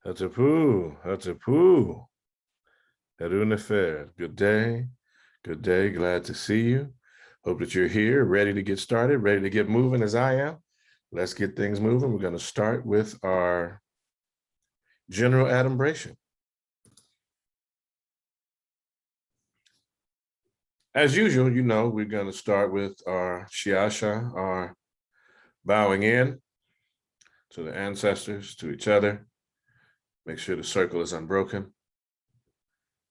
Hatapu, Hatapu, Harunefer. Good day. Good day. Glad to see you. Hope that you're here, ready to get started, ready to get moving as I am. Let's get things moving. We're going to start with our general adumbration. As usual, you know, we're going to start with our Shiasha, our bowing in to the ancestors, to each other. Make sure the circle is unbroken.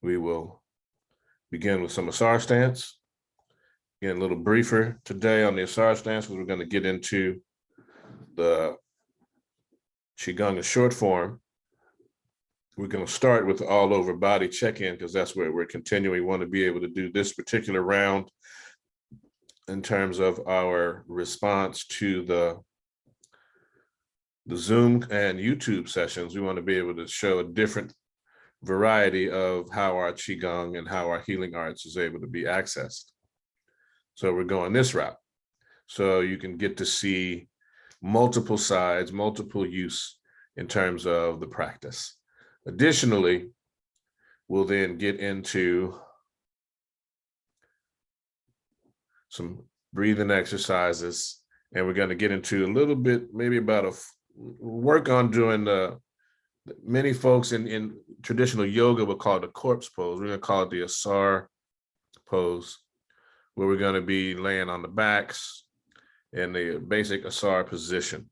We will begin with some Asar Stance. Again, a little briefer today on the Asar Stance, because we're going to get into the Qigong in short form. We're going to start with all over body check-in, because that's where we're continuing. We want to be able to do this particular round in terms of our response to the Zoom and YouTube sessions. We want to be able to show a different variety of how our Qigong and how our healing arts is able to be accessed. So we're going this route. So you can get to see multiple sides, multiple use in terms of the practice. Additionally, we'll then get into some breathing exercises, and we're going to get into a little bit, maybe about a work on doing the many folks in traditional yoga would call it the corpse pose. We're going to call it the Asar pose, where we're going to be laying on the backs in the basic Asar position.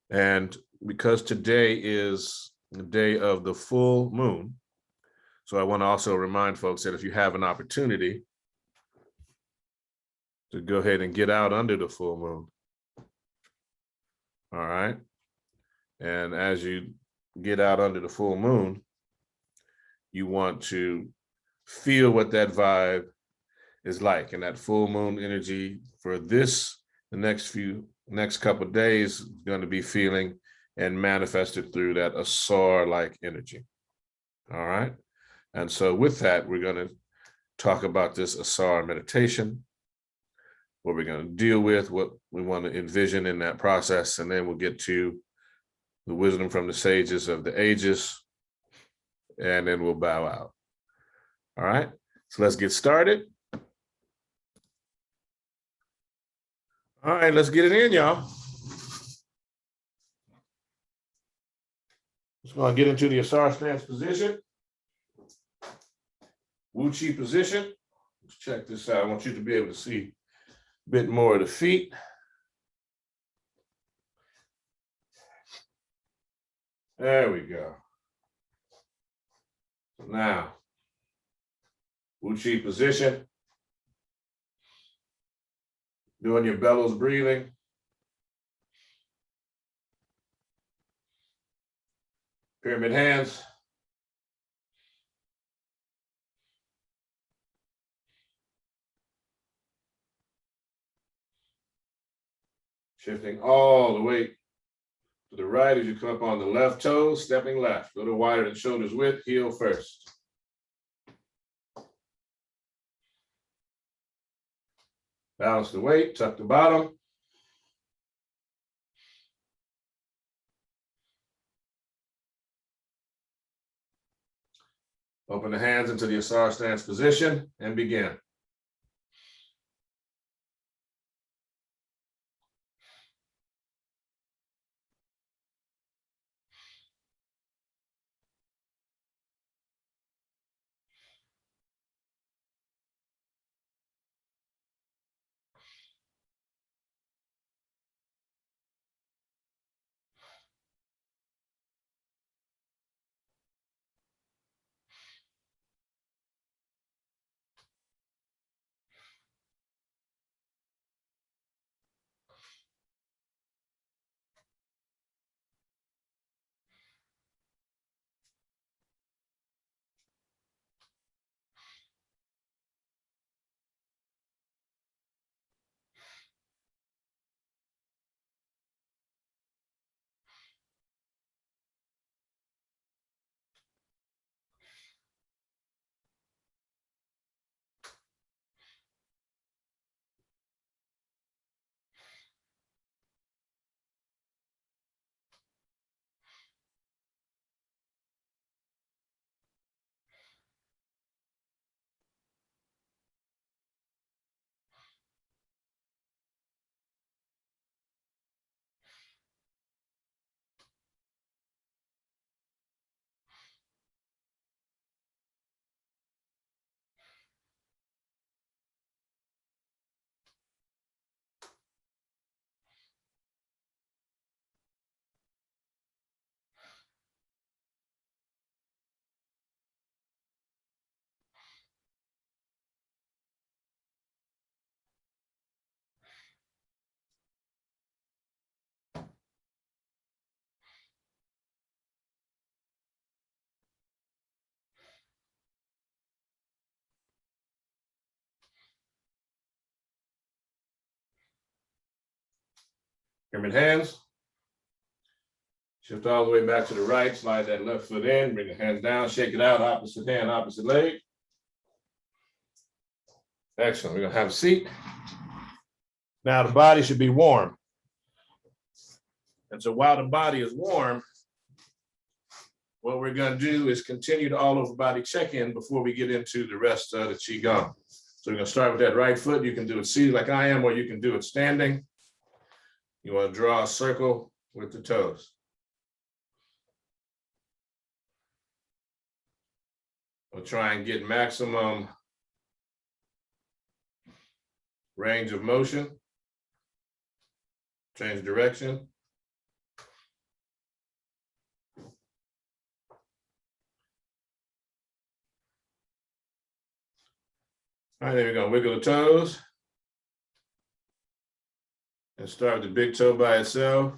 And because today is the day of the full moon, so I want to also remind folks that if you have an opportunity to go ahead and get out under the full moon. All right. And as you get out under the full moon, you want to feel what that vibe is like. And that full moon energy for the next couple of days is going to be feeling and manifested through that Asar-like energy. All right. And so with that, we're going to talk about this Asar meditation, what we're going to deal with, what we want to envision in that process, and then we'll get to the wisdom from the sages of the ages, and then we'll bow out. All right, so let's get started. All right, let's get it in, y'all. Just going to get into the Asar Stance position, Uatchit position. Let's check this out. I want you to be able to see a bit more of the feet. There we go. Now, Uatchit position. Doing your bellows breathing. Pyramid hands. Shifting all the way to the right as you come up on the left toe, stepping left. A little wider than shoulders width, heel first. Balance the weight, tuck the bottom. Open the hands into the Asar Stance position and begin. Pyramid hands. Shift all the way back to the right, slide that left foot in, bring the hands down, shake it out, opposite hand, opposite leg. Excellent, we're gonna have a seat. Now the body should be warm. And so while the body is warm, what we're gonna do is continue the all over body check-in before we get into the rest of the Qigong. So we're gonna start with that right foot. You can do it seated like I am, or you can do it standing. You wanna draw a circle with the toes. We'll try and get maximum range of motion. Change direction. All right, then we're gonna wiggle the toes. And start with the big toe by itself.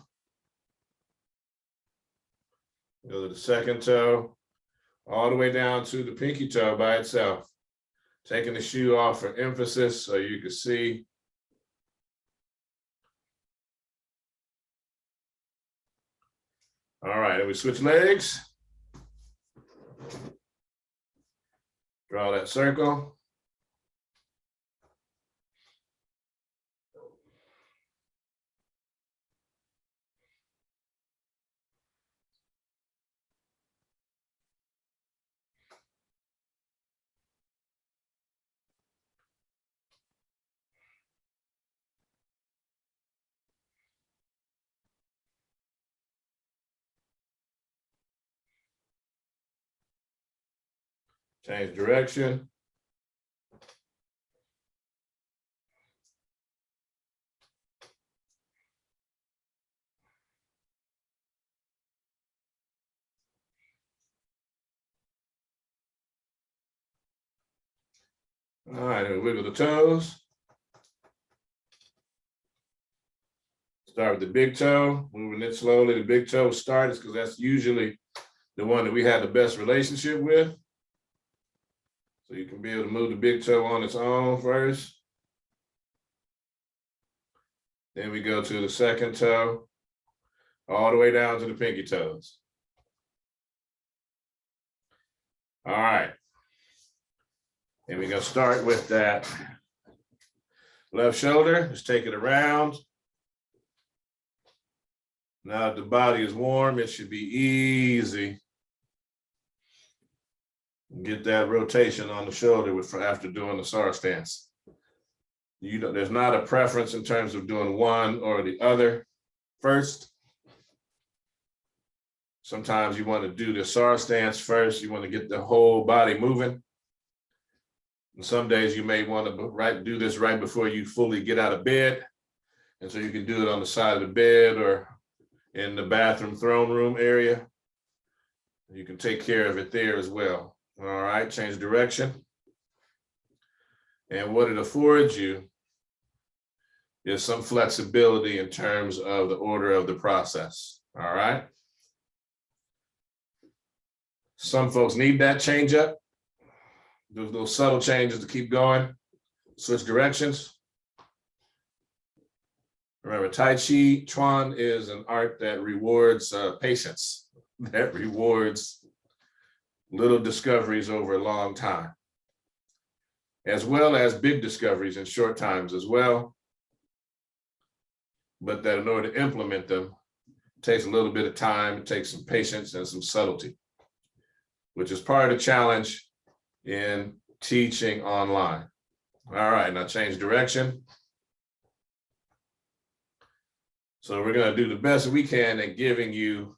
Go to the second toe, all the way down to the pinky toe by itself. Taking the shoe off for emphasis so you can see. All right, and we switch legs. Draw that circle. Change direction. All right, and wiggle the toes. Start with the big toe, moving it slowly. The big toe starts because that's usually the one that we have the best relationship with. So you can be able to move the big toe on its own first. Then we go to the second toe, all the way down to the pinky toes. All right. And we're gonna start with that left shoulder. Just take it around. Now that the body is warm, it should be easy. Get that rotation on the shoulder after doing the Asar Stance. There's not a preference in terms of doing one or the other first. Sometimes you want to do the Asar Stance first. You want to get the whole body moving. And some days you may want to do this right before you fully get out of bed. And so you can do it on the side of the bed or in the bathroom throne room area. You can take care of it there as well. All right, change direction. And what it affords you is some flexibility in terms of the order of the process. All right. Some folks need that change up. Those little subtle changes to keep going. Switch directions. Remember, Tai Chi, Chuan is an art that rewards patience, that rewards little discoveries over a long time, as well as big discoveries in short times as well. But that in order to implement them, it takes a little bit of time, it takes some patience and some subtlety, which is part of the challenge in teaching online. All right, now change direction. So we're gonna do the best we can at giving you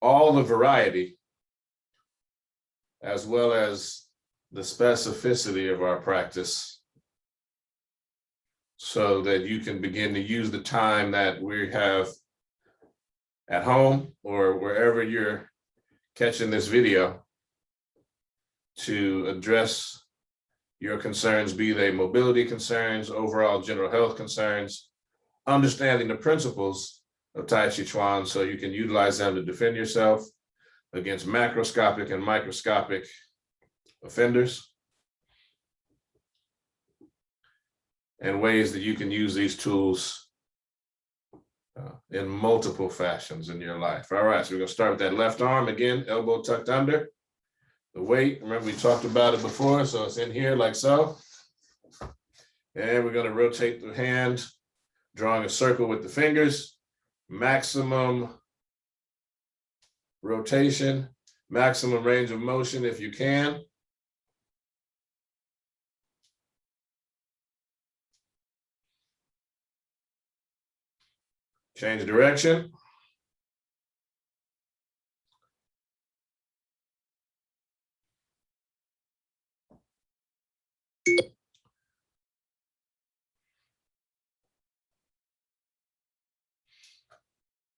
all the variety as well as the specificity of our practice so that you can begin to use the time that we have at home or wherever you're catching this video to address your concerns, be they mobility concerns, overall general health concerns, understanding the principles of Tai Chi Chuan so you can utilize them to defend yourself against macroscopic and microscopic offenders, and ways that you can use these tools in multiple fashions in your life. All right, so we're gonna start with that left arm again, elbow tucked under. The weight, remember we talked about it before, so it's in here like so. And we're gonna rotate the hand, drawing a circle with the fingers, maximum rotation, maximum range of motion if you can. Change direction.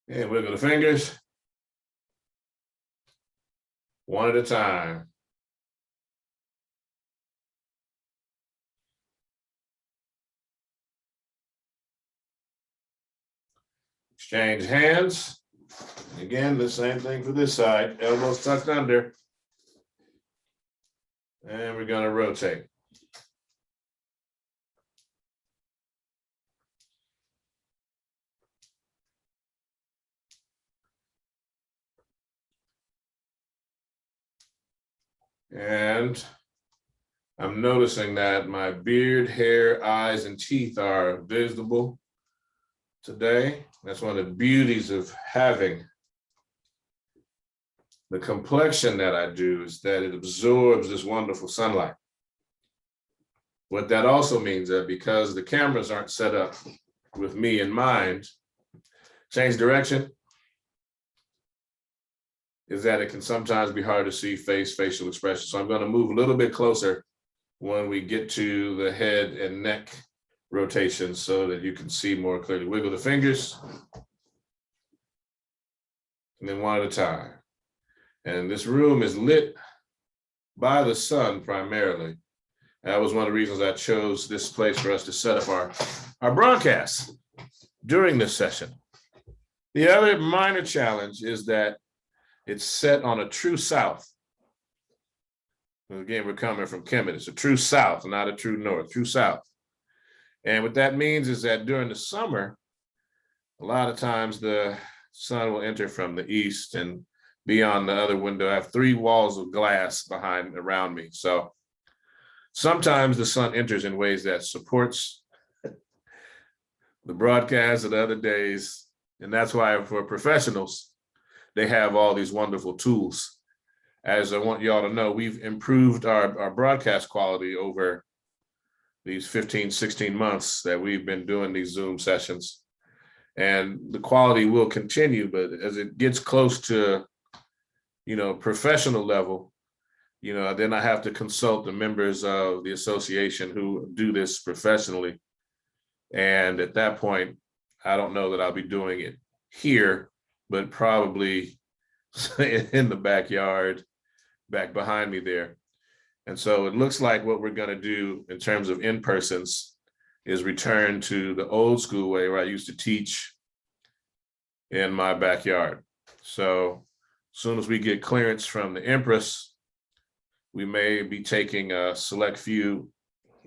And wiggle the fingers. One at a time. Exchange hands. Again, the same thing for this side. Elbows tucked under. And we're going to rotate. And I'm noticing that my beard, hair, eyes, and teeth are visible today. That's one of the beauties of having the complexion that I do, is that it absorbs this wonderful sunlight. What that also means that because the cameras aren't set up with me in mind, change direction, is that it can sometimes be hard to see facial expression. So I'm going to move a little bit closer when we get to the head and neck rotation so that you can see more clearly. Wiggle the fingers. And then one at a time. And this room is lit by the sun primarily. That was one of the reasons I chose this place for us to set up our broadcast during this session. The other minor challenge is that it's set on a true south. And again, we're coming from Kemet. It's a true south, not a true north, true south. And what that means is that during the summer, a lot of times the sun will enter from the east and be on the other window. I have 3 walls of glass around me. So sometimes the sun enters in ways that supports the broadcast of the other days. And that's why for professionals, they have all these wonderful tools. As I want y'all to know, we've improved our broadcast quality over these 15, 16 months that we've been doing these Zoom sessions. And the quality will continue, but as it gets close to, professional level, then I have to consult the members of the association who do this professionally. And at that point, I don't know that I'll be doing it here, but probably in the backyard, back behind me there. And so it looks like what we're going to do in terms of in-persons is return to the old school way where I used to teach in my backyard. So as soon as we get clearance from the Empress, we may be taking a select few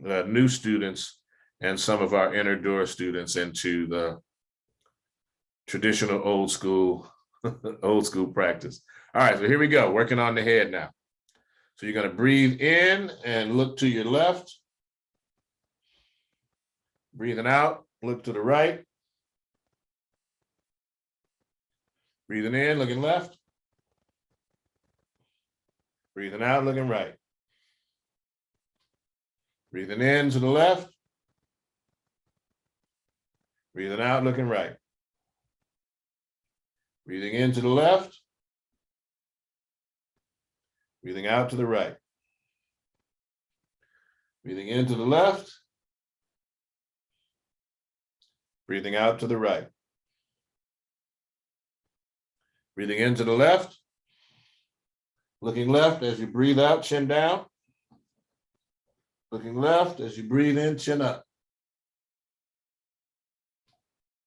new students and some of our inner door students into the traditional old school practice. All right, so here we go, working on the head now. So you're going to breathe in and look to your left. Breathing out, look to the right. Breathing in, looking left. Breathing out, looking right. Breathing in to the left. Breathing out, looking right. Breathing in to the left. Breathing out to the right. Breathing into the left. Breathing out to the right. Breathing into the left. Looking left as you breathe out, chin down. Looking left as you breathe in, chin up.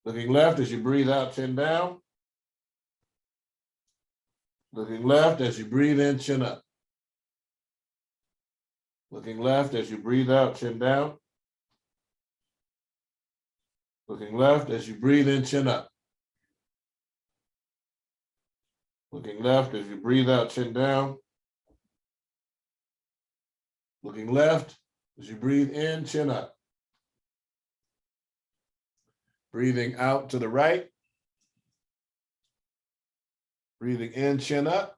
Looking left as you breathe out, chin down. Looking left as you breathe in, chin up. Looking left as you breathe out, chin down. Looking left as you breathe in, chin up. Looking left as you breathe out, chin down. Looking left as you breathe in, chin up. Breathing out to the right. Breathing in, chin up.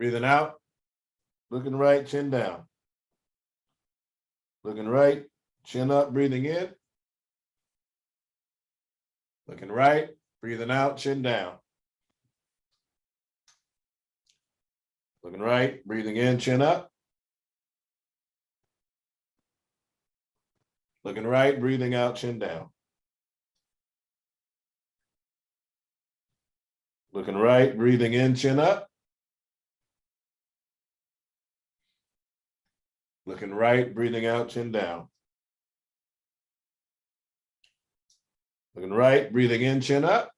Breathing out, looking right, chin down. Looking right, chin up, breathing in. Looking right, breathing out, chin down. Looking right, breathing in, chin up. Looking right, breathing out, chin down. Looking right, breathing in, chin up. Looking right, breathing out, chin down. Looking right, breathing in, chin up.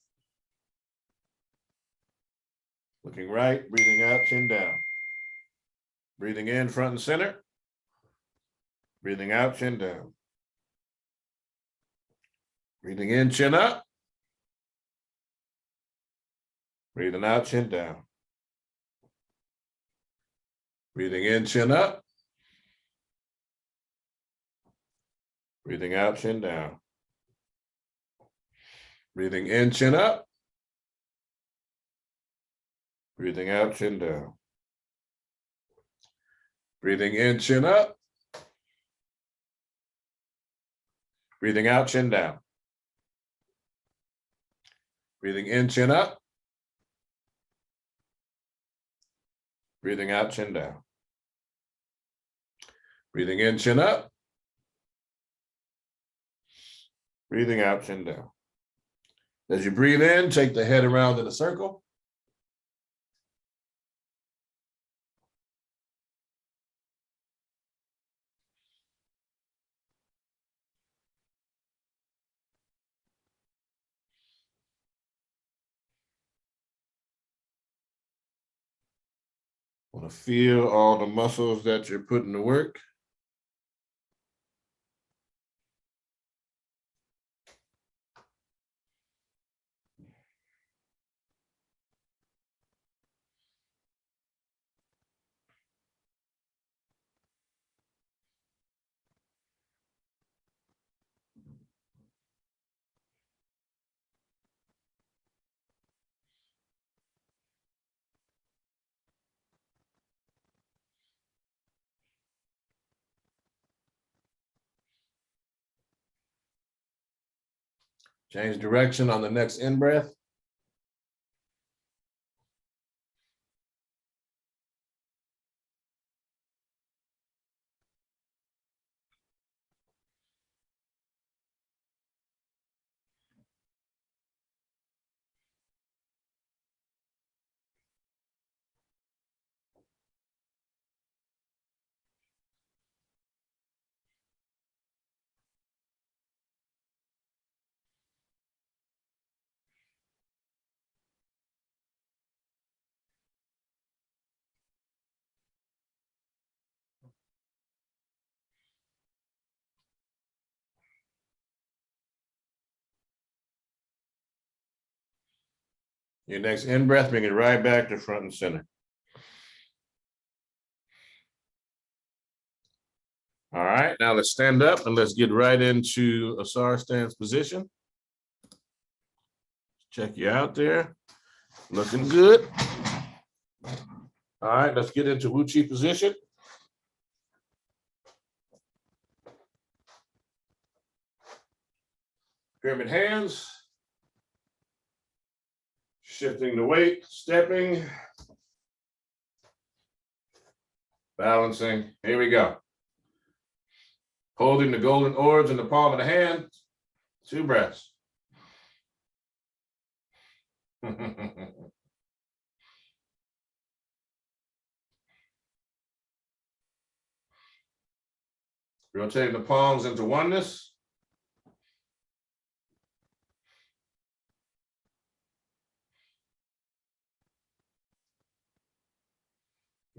Looking right, breathing out, chin down. Breathing in, front and center. Breathing out, chin down. Breathing in, chin up. Breathing out, chin down. Breathing in, chin up. Breathing out, chin down. Breathing in, chin up. Breathing out, chin down. Breathing in, chin up. Breathing out, chin down. Breathing in, chin up. Breathing out, chin down. Breathing in, chin up. Breathing out, chin down. As you breathe in, take the head around in a circle. Want to feel all the muscles that you're putting to work. Change direction on the next in-breath. Your next in-breath, bring it right back to front and center. All right, now let's stand up and let's get right into Asar Stance position. Check you out there. Looking good. All right, let's get into Uatchit position. Pyramid hands. Shifting the weight, stepping. Balancing. Here we go. Holding the golden orbs in the palm of the hand. 2 breaths. Rotating the palms into oneness.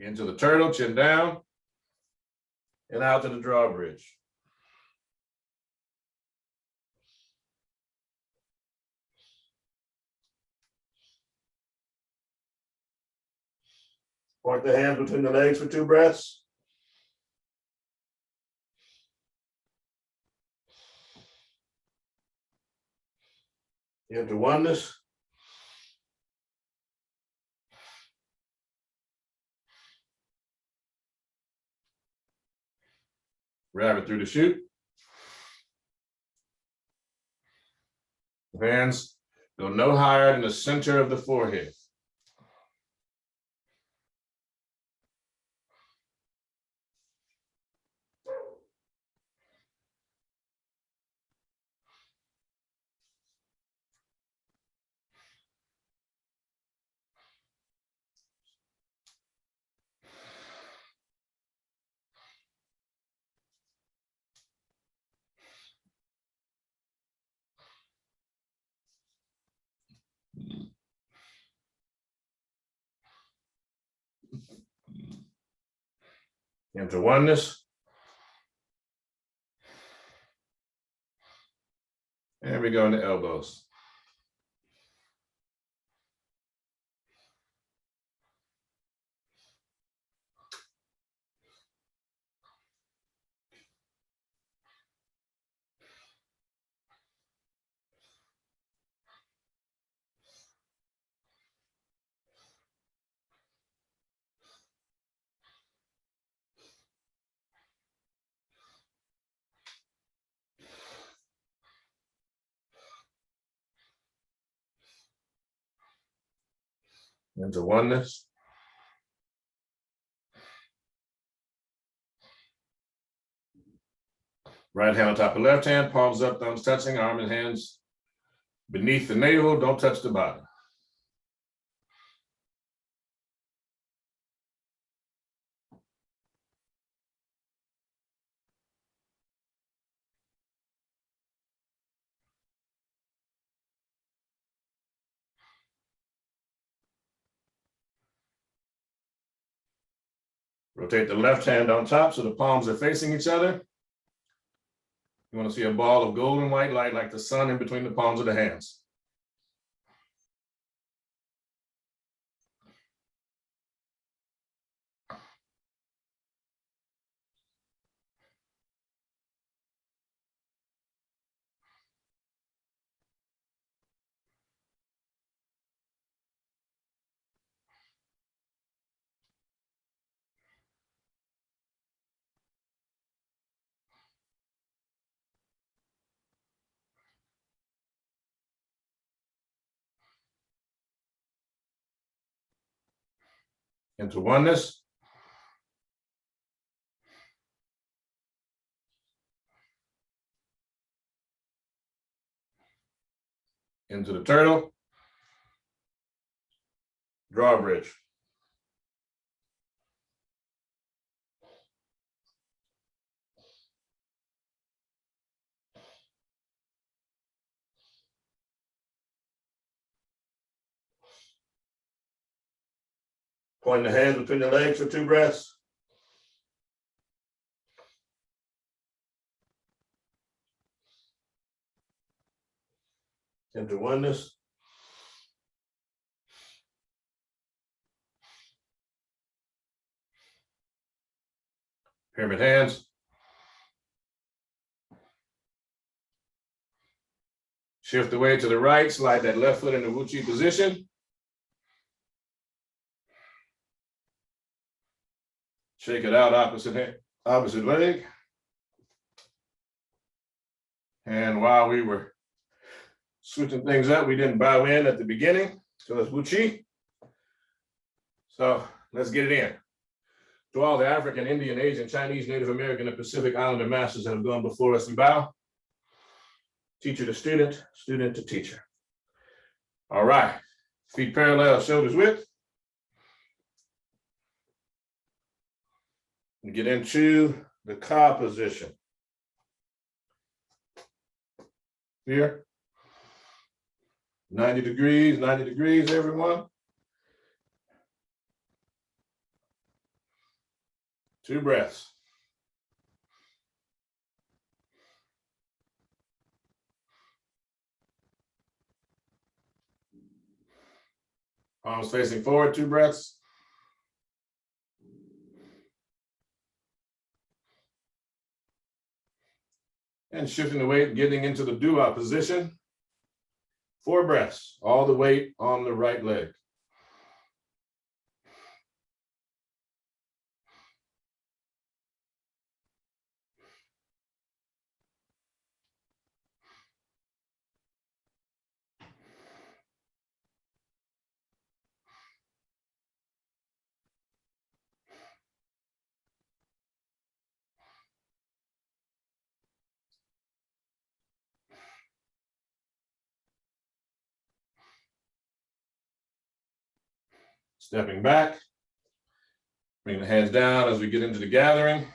Into the turtle, chin down. And out to the drawbridge. Point the hands between the legs for 2 breaths. Into oneness. Rabbit through the chute. Hands go no higher than the center of the forehead. Into oneness. And we go into elbows. Into oneness. Right hand on top of left hand, palms up, thumbs touching, arm and hands beneath the navel, don't touch the bottom. Rotate the left hand on top so the palms are facing each other. You want to see a ball of golden white light like the sun in between the palms of the hands. Into oneness. Into the turtle. Drawbridge. Point the hands between the legs for 2 breaths. Into oneness. Pyramid hands. Shift the weight to the right, slide that left foot into Uatchit position. Shake it out, opposite leg. And while we were switching things up, we didn't bow in at the beginning, so it's Uatchit. So let's get it in. To all the African, Indian, Asian, Chinese, Native American, and Pacific Islander masters that have gone before us, we bow. Teacher to student, student to teacher. All right, feet parallel, shoulders width. And get into the Ka position. Here. 90 degrees, everyone. 2 breaths. Arms facing forward, 2 breaths. And shifting the weight, getting into the dua position. 4 breaths, all the weight on the right leg. Stepping back, bring the hands down as we get into the gathering.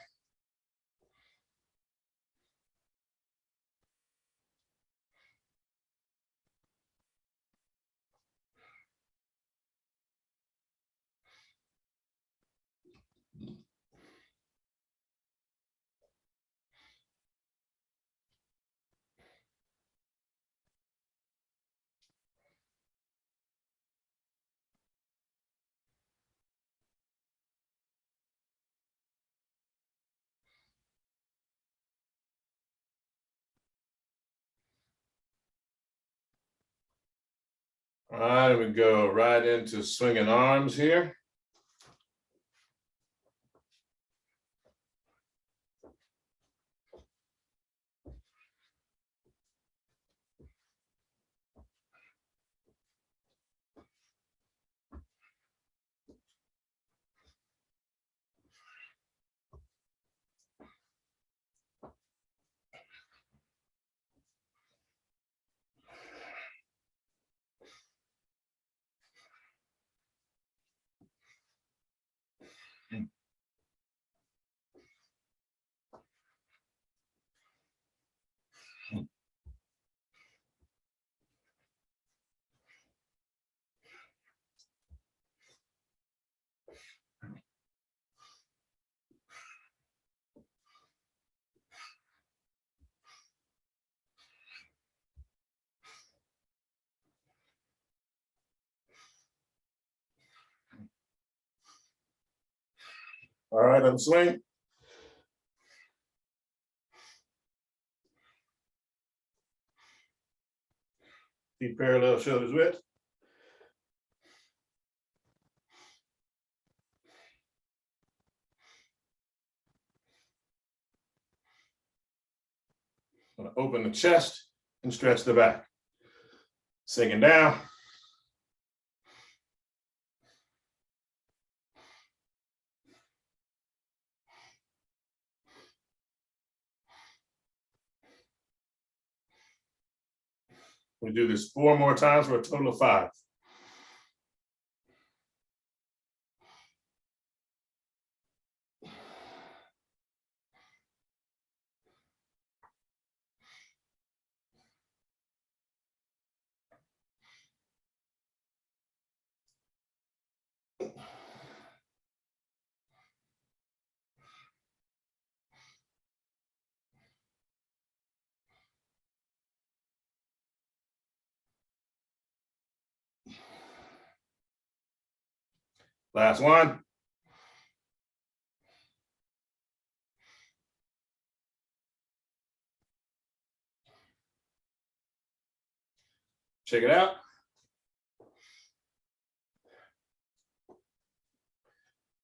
All right, we go right into swinging arms here. All right, unswing. Feet parallel, shoulders width. I'm gonna open the chest and stretch the back. Sinking down. We do this 4 more times for a total of 5. Last one. Check it out.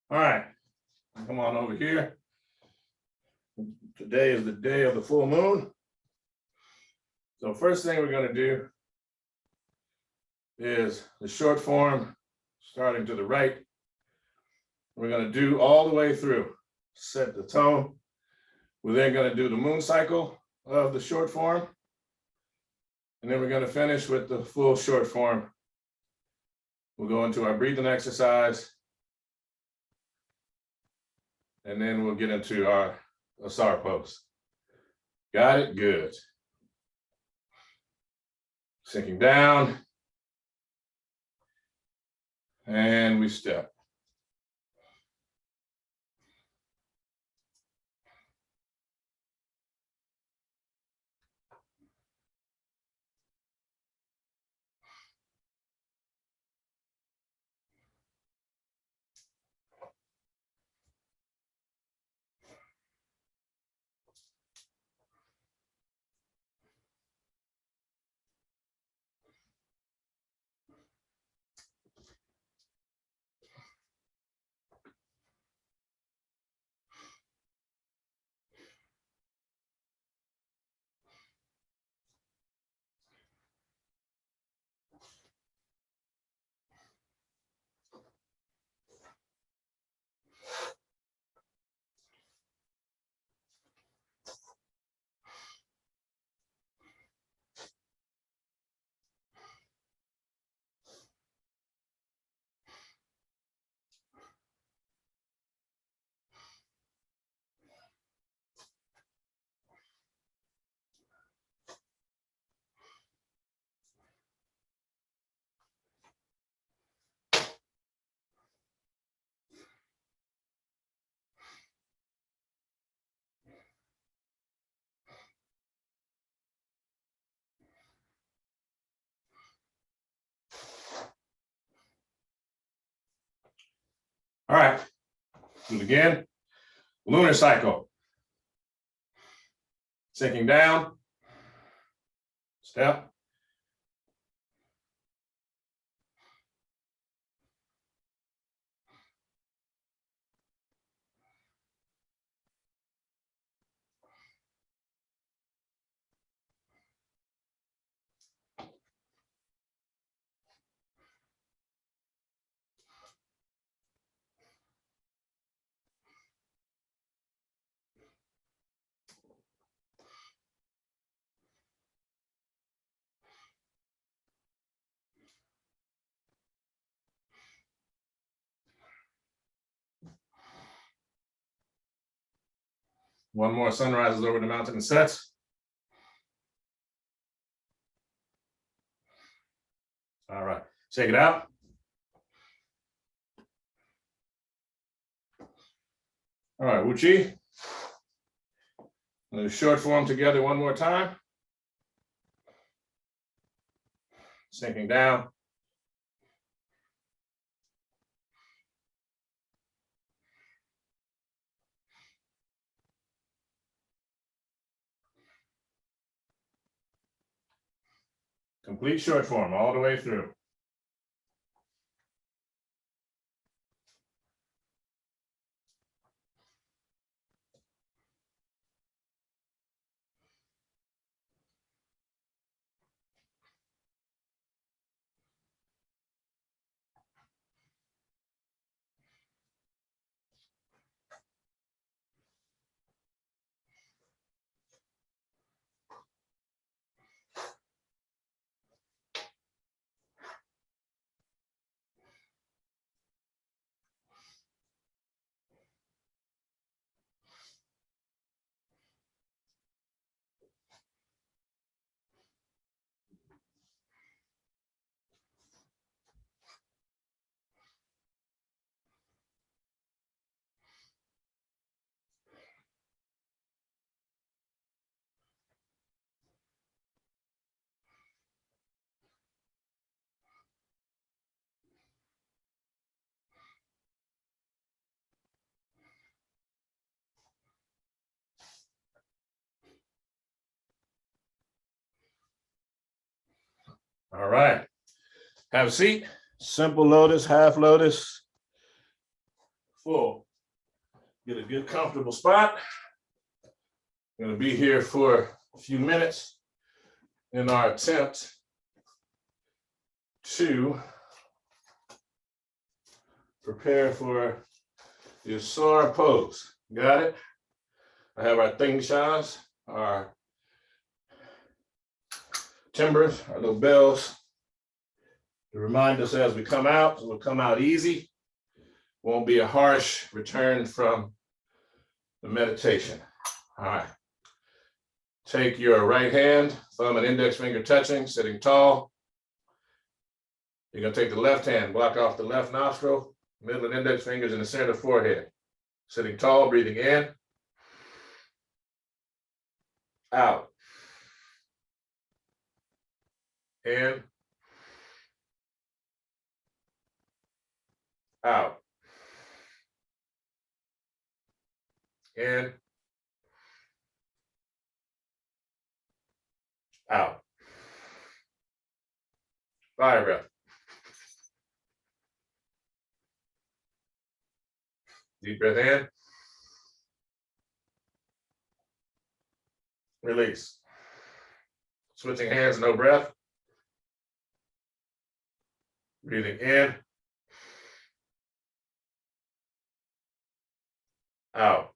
All right, come on over here. Today is the day of the full moon. So first thing we're gonna do is the short form, starting to the right. We're gonna do all the way through, set the tone. We're then gonna do the moon cycle of the short form. And then we're gonna finish with the full short form. We'll go into our breathing exercise. And then we'll get into our Asar pose. Got it? Good. Sinking down. And we step. All right, do it again. Lunar cycle. Sinking down, step. One more sun rises over the mountain and sets. All right, shake it out. All right, Uatchit. Do short form together one more time. Sinking down. Complete short form all the way through. All right, have a seat. Simple lotus, half lotus, full. Get a good comfortable spot. I'm going to be here for a few minutes in our attempt to prepare for the Asar pose. Got it? I have our thingshas, our timbers, our little bells to remind us as we come out. So we'll come out easy. Won't be a harsh return from the meditation. All right. Take your right hand, thumb and index finger touching, sitting tall. You're going to take the left hand, block off the left nostril, middle and index fingers in the center of the forehead. Sitting tall, breathing in, out, in, out, in, out. Fire breath. Deep breath in. Release. Switching hands, no breath. Breathing in. Out.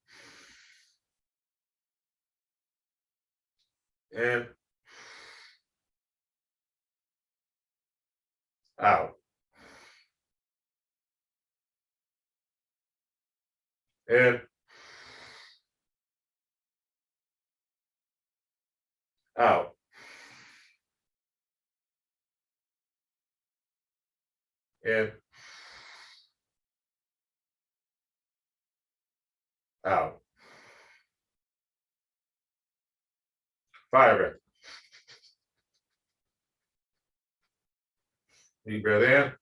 In. Out. In. Out. In. Out. Fire breath. Deep breath in.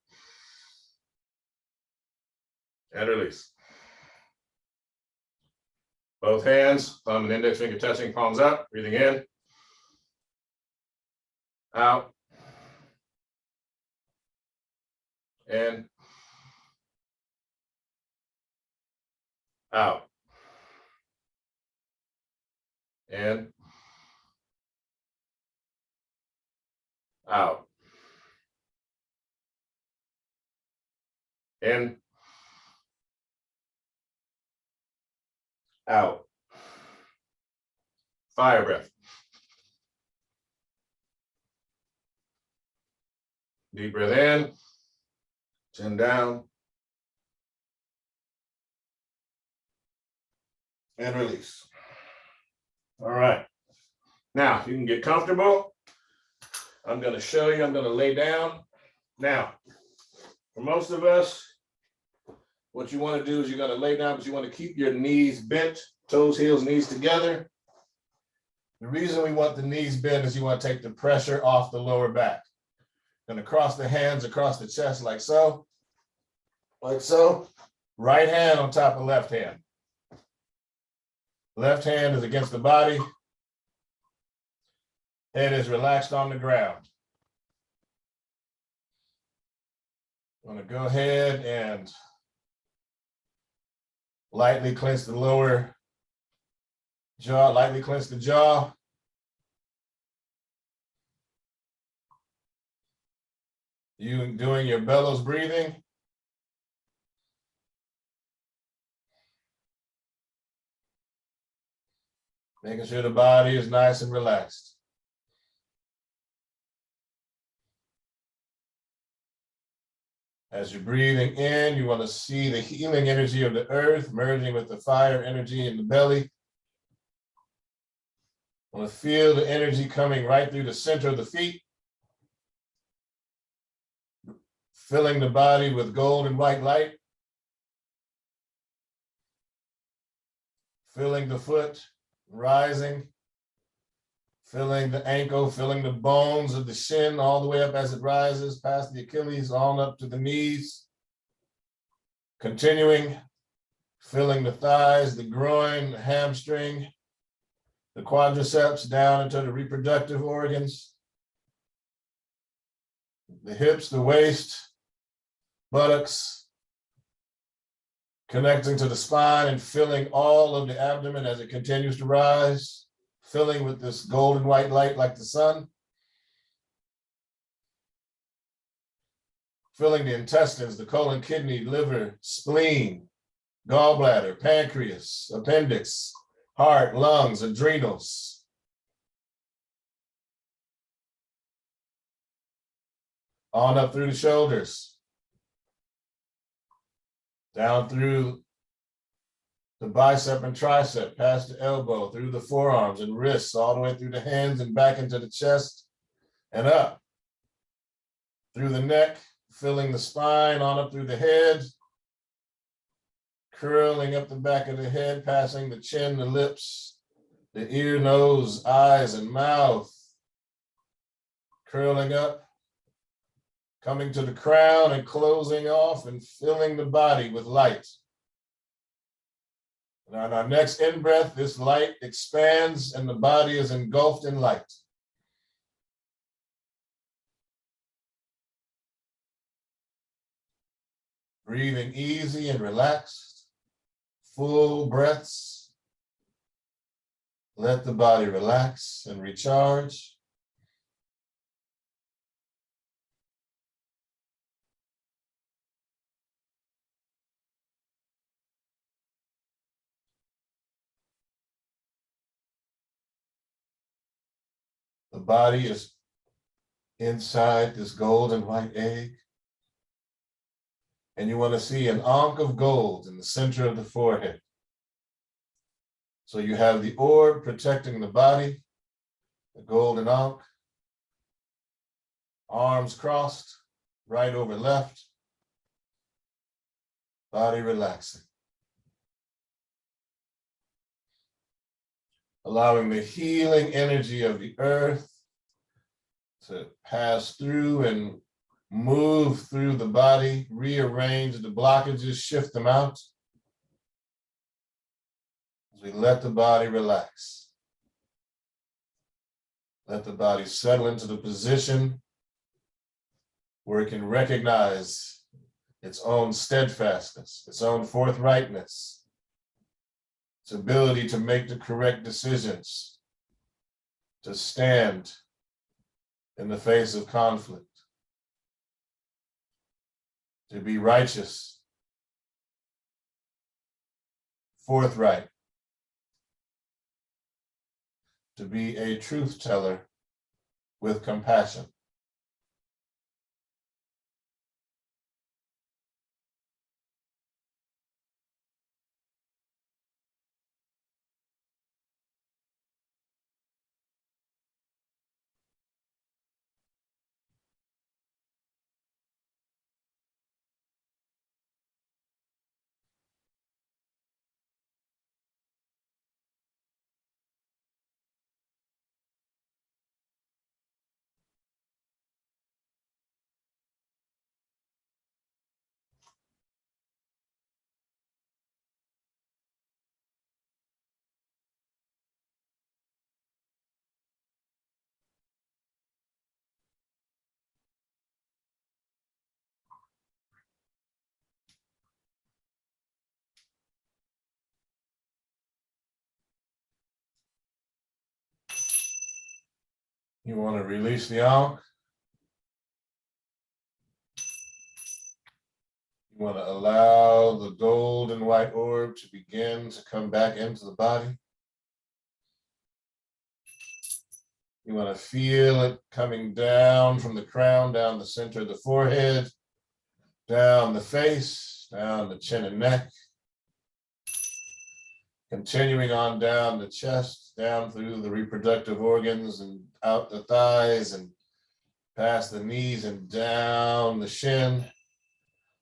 and release. Both hands, thumb and index finger touching, palms up, breathing in, out, in, out, in, out, in, out. Fire breath. Deep breath in, chin down, and release. All right. Now, you can get comfortable. I'm going to show you, I'm going to lay down. Now, for most of us, what you want to do is you're going to lay down, but you want to keep your knees bent, toes, heels, knees together. The reason we want the knees bent is you want to take the pressure off the lower back. Going to cross the hands across the chest like so. Like so. Right hand on top of left hand. Left hand is against the body. Head is relaxed on the ground. I'm going to go ahead and lightly clench the lower jaw, lightly clench the jaw. You doing your bellows breathing. Making sure the body is nice and relaxed. As you're breathing in, you want to see the healing energy of the earth merging with the fire energy in the belly. You want to feel the energy coming right through the center of the feet, filling the body with gold and white light, filling the foot, rising, filling the ankle, filling the bones of the shin all the way up as it rises past the Achilles, on up to the knees. Continuing, filling the thighs, the groin, the hamstring, the quadriceps down into the reproductive organs, the hips, the waist, buttocks, connecting to the spine and filling all of the abdomen as it continues to rise, filling with this golden white light like the sun, filling the intestines, the colon, kidney, liver, spleen, gallbladder, pancreas, appendix, heart, lungs, adrenals. On up through the shoulders, down through the bicep and tricep, past the elbow, through the forearms and wrists, all the way through the hands and back into the chest and up. Through the neck, filling the spine, on up through the head, curling up the back of the head, passing the chin, the lips, the ear, nose, eyes, and mouth, curling up, coming to the crown and closing off and filling the body with light. And on our next in-breath, this light expands and the body is engulfed in light. Breathing easy and relaxed, full breaths. Let the body relax and recharge. The body is inside this golden white egg. And you want to see an ankh of gold in the center of the forehead. So you have the orb protecting the body, the golden ankh, arms crossed, right over left, body relaxing. Allowing the healing energy of the earth to pass through and move through the body, rearrange the blockages, shift them out. As we let the body relax. Let the body settle into the position where it can recognize its own steadfastness, its own forthrightness, its ability to make the correct decisions, to stand in the face of conflict, to be righteous, forthright, to be a truth teller with compassion. You want to release the ankh. You want to allow the gold and white orb to begin to come back into the body. You want to feel it coming down from the crown, down the center of the forehead, down the face, down the chin and neck, continuing on down the chest, down through the reproductive organs and out the thighs and past the knees and down the shin,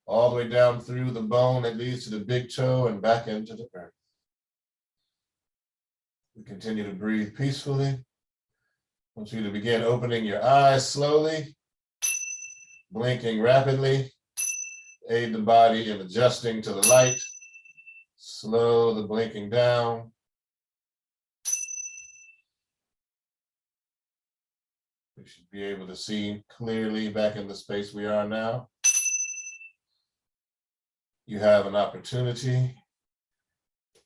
all the way down through the bone that leads to the big toe and back into the earth. We continue to breathe peacefully. I want you to begin opening your eyes slowly, blinking rapidly, aid the body in adjusting to the light. Slow the blinking down. We should be able to see clearly back in the space we are now. You have an opportunity.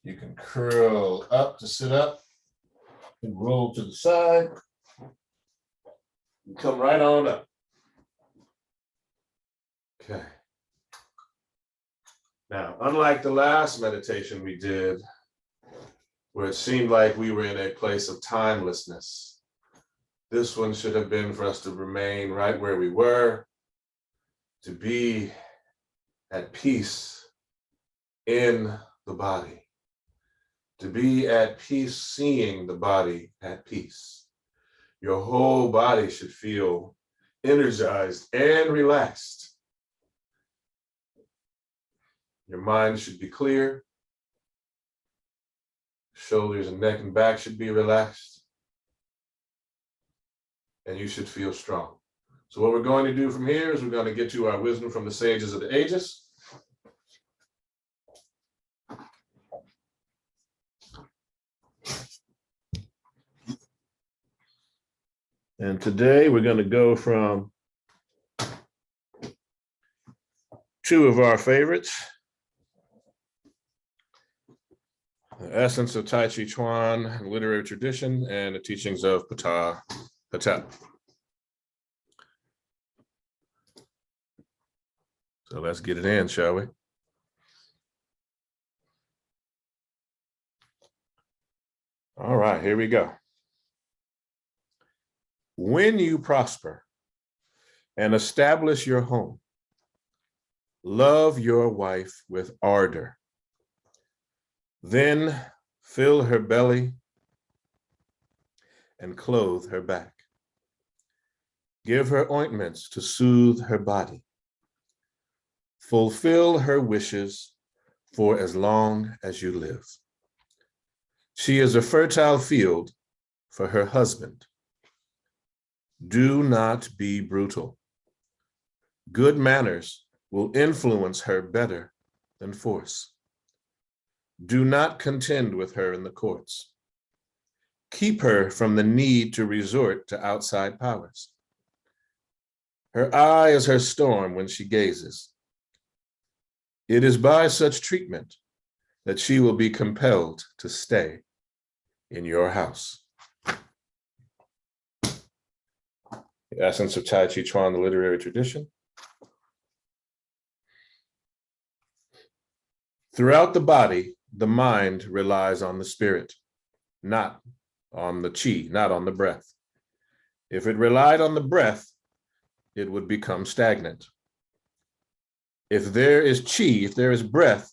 You can curl up to sit up and roll to the side. And come right on up. Okay. Now, unlike the last meditation we did, where it seemed like we were in a place of timelessness, this one should have been for us to remain right where we were, to be at peace in the body, to be at peace seeing the body at peace. Your whole body should feel energized and relaxed. Your mind should be clear. Shoulders and neck and back should be relaxed. And you should feel strong. So what we're going to do from here is we're going to get to our wisdom from the sages of the ages. And today we're going to go from two of our favorites, the essence of Tai Chi Chuan literary tradition and the teachings of Ptah-Hotep. So let's get it in, shall we? All right, here we go. When you prosper and establish your home, love your wife with ardor. Then fill her belly and clothe her back. Give her ointments to soothe her body. Fulfill her wishes for as long as you live. She is a fertile field for her husband. Do not be brutal. Good manners will influence her better than force. Do not contend with her in the courts. Keep her from the need to resort to outside powers. Her eye is her storm when she gazes. It is by such treatment that she will be compelled to stay in your house. The essence of Tai Chi Chuan, the literary tradition. Throughout the body, the mind relies on the spirit, not on the chi, not on the breath. If it relied on the breath, it would become stagnant. If there is chi, if there is breath,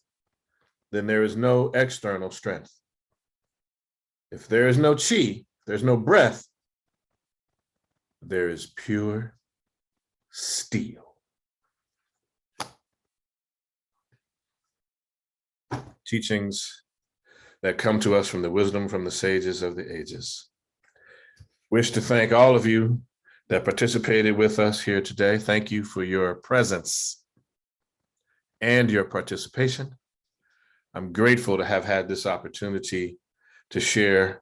then there is no external strength. If there is no chi, there's no breath, there is pure steel. Teachings that come to us from the wisdom from the sages of the ages. Wish to thank all of you that participated with us here today. Thank you for your presence and your participation. I'm grateful to have had this opportunity to share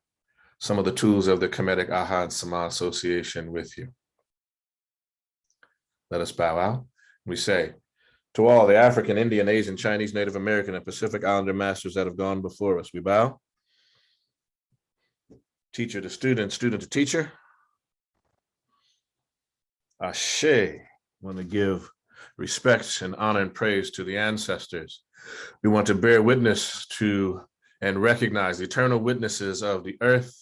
some of the tools of the Kemetic Aha and Sama Association with you. Let us bow out. We say, to all the African, Indian, Asian, Chinese, Native American, and Pacific Islander masters that have gone before us, we bow. Teacher to student, student to teacher. Ashe. I want to give respect and honor and praise to the ancestors. We want to bear witness to and recognize the eternal witnesses of the earth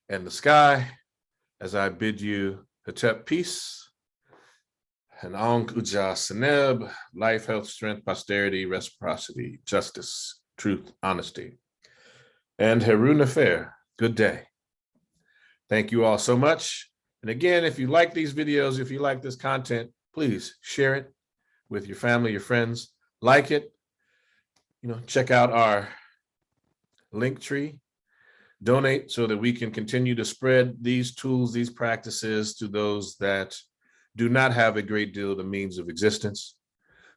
and the sky as I bid you Hotep peace. And Ankh Uja Seneb, life, health, strength, posterity, reciprocity, justice, truth, honesty. And Heru Nefer, good day. Thank you all so much. And again, if you like these videos, if you like this content, please share it with your family, your friends, like it. Check out our link tree, donate so that we can continue to spread these tools, these practices to those that do not have a great deal of the means of existence.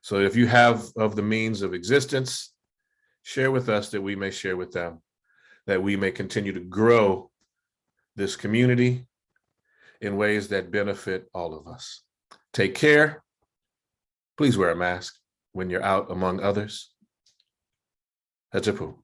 So if you have of the means of existence, share with us that we may share with them, that we may continue to grow this community in ways that benefit all of us. Take care. Please wear a mask when you're out among others. Hejapu.